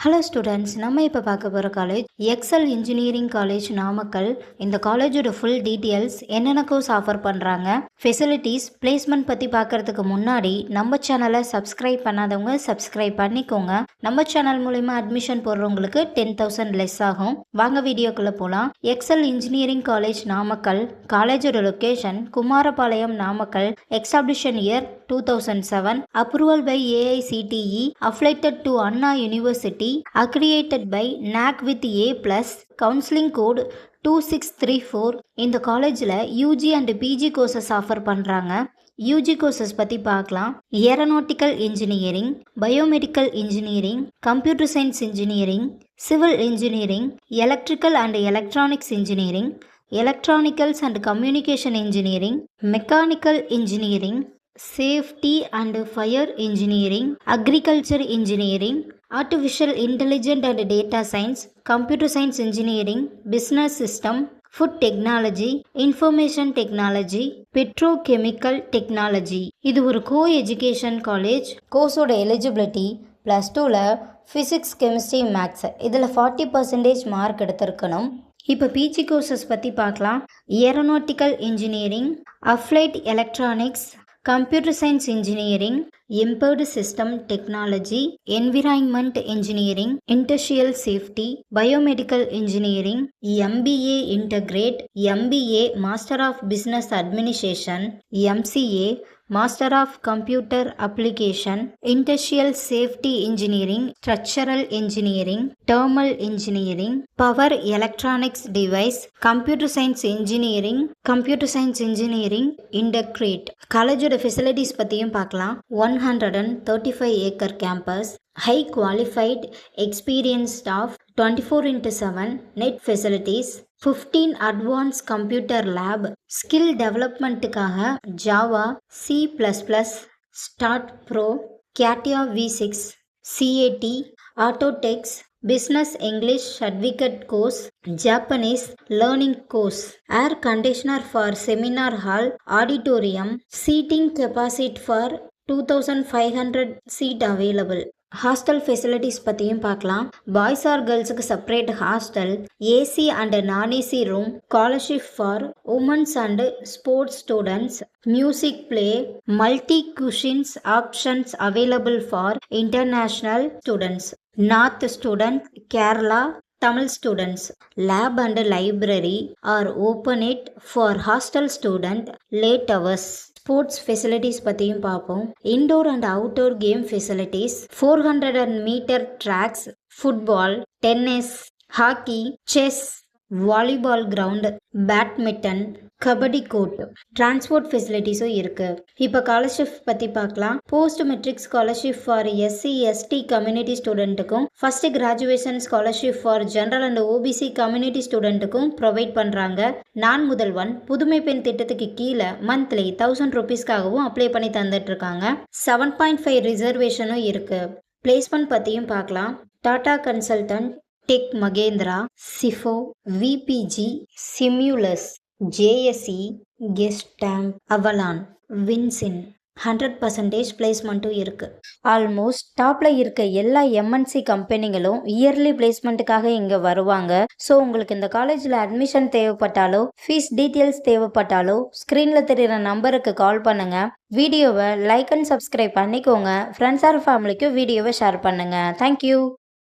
Hello students, நம்ம இப்போ பார்க்க போகிற college XL engineering college Namakkal. இந்த காலேஜோட ஃபுல் டீட்டெயில்ஸ், என்னென்ன கோர்ஸ் ஆஃபர் பண்ணுறாங்க, ஃபெசிலிட்டிஸ், பிளேஸ்மெண்ட் பற்றி பார்க்குறதுக்கு முன்னாடி நம்ம சேனலை சப்ஸ்கிரைப் பண்ணாதவங்க சப்ஸ்கிரைப் பண்ணிக்கோங்க. நம்ம சேனல் மூலிமா அட்மிஷன் போடுறவங்களுக்கு 10,000 லெஸ் ஆகும். வாங்க வீடியோக்குள்ளே போகலாம். Excel engineering college Namakkal. காலேஜோட location Kumarapalayam Namakkal. Exhibition year 2007. Approval by AICTE. affiliated to Anna University. Accredited by NAC with A+. Counseling code 2634. இந்த காலேஜில் UG and PG courses offer பண்ணுறாங்க. UG கோர்சஸ் பற்றி பார்க்கலாம். Aeronautical engineering, biomedical engineering, computer science engineering, civil engineering, electrical and electronics engineering, electronicals and communication engineering, mechanical engineering, safety and fire engineering, agriculture engineering, artificial intelligent and data science, computer science engineering, business system, food technology, information technology, petrochemical technology. இது ஒரு co education college. கோர்ஸோட eligibility +2ல் physics, chemistry, maths இதில் 40% mark எடுத்திருக்கணும். இப்போ PG courses பற்றி பார்க்கலாம். Aeronautical engineering, applied electronics, computer science engineering, embedded system technology, environment engineering, industrial safety, biomedical engineering, MBA integrate, MBA master of business administration, MCA master of computer application, industrial safety engineering, structural engineering, thermal engineering, power electronics device, computer science engineering, integrate. காலேஜோட facilities பற்றியும் பார்க்கலாம். 135 acre campus, high qualified experienced staff, 24/7 net facilities, 15 advanced computer lab, skill developmentக்காக Java, C++, Start Pro, CATIA V6, CAT, Autotex, Business English Certificate course, Japanese learning course, air conditioner for seminar hall, auditorium, seating capacity for 2,500 seat available. Hostel facilities பற்றியும் பார்க்கலாம். Boys or கேர்ள்ஸுக்கு separate hostel, AC and non AC room, scholarship for womens and sports students, music play, multi cuisines options available for international students, north student, Kerala, Tamil students. Lab and library are open it for hostel student late hours. Sports facilities பற்றியும் பார்ப்போம். Indoor and outdoor game facilities, 400 metre tracks, football, tennis, hockey, chess, volleyball ground, badminton, kabaddi court, transport ஃபெசிலிட்டிஸும் இருக்குது. இப்போ scholarship பற்றி பார்க்கலாம். Post matric scholarship for SC ST community ஸ்டூடெண்ட்டுக்கும், first graduation scholarship for general and OBC community ஸ்டூடெண்ட்டுக்கும் provide பண்ணுறாங்க. நான் முதல்வன் புதுமை பெண் திட்டத்துக்கு கீழே மந்த்லி 1000 ருபீஸ்க்காகவும் அப்ளை பண்ணி தந்துட்டு இருக்காங்க. 7.5 ரிசர்வேஷனும் இருக்குது. பிளேஸ்மெண்ட் பற்றியும் பார்க்கலாம். டாடா கன்சல்டன்ட், டெக் மகேந்திரா, சிஃபோ, VPG, சிம்யூலஸ், JSE, கெஸ்டாம்ப், அவலான், வின்சின் 100% பிளேஸ்மெண்ட்டும் இருக்குது. ஆல்மோஸ்ட் டாப்பில் இருக்க எல்லா MNC கம்பெனிகளும் இயர்லி பிளேஸ்மெண்ட்டுக்காக இங்கே வருவாங்க. ஸோ உங்களுக்கு இந்த காலேஜில் அட்மிஷன் தேவைப்பட்டாலோ, ஃபீஸ் டீட்டெயில்ஸ் தேவைப்பட்டாலோ, ஸ்க்ரீனில் தெரிகிற நம்பருக்கு கால் பண்ணுங்கள். வீடியோவை லைக் அண்ட் சப்ஸ்கிரைப் பண்ணிக்கோங்க. ஃப்ரெண்ட்ஸ் ஆர் ஃபேமிலிக்கு வீடியோவை ஷேர் பண்ணுங்கள். தேங்க்யூ.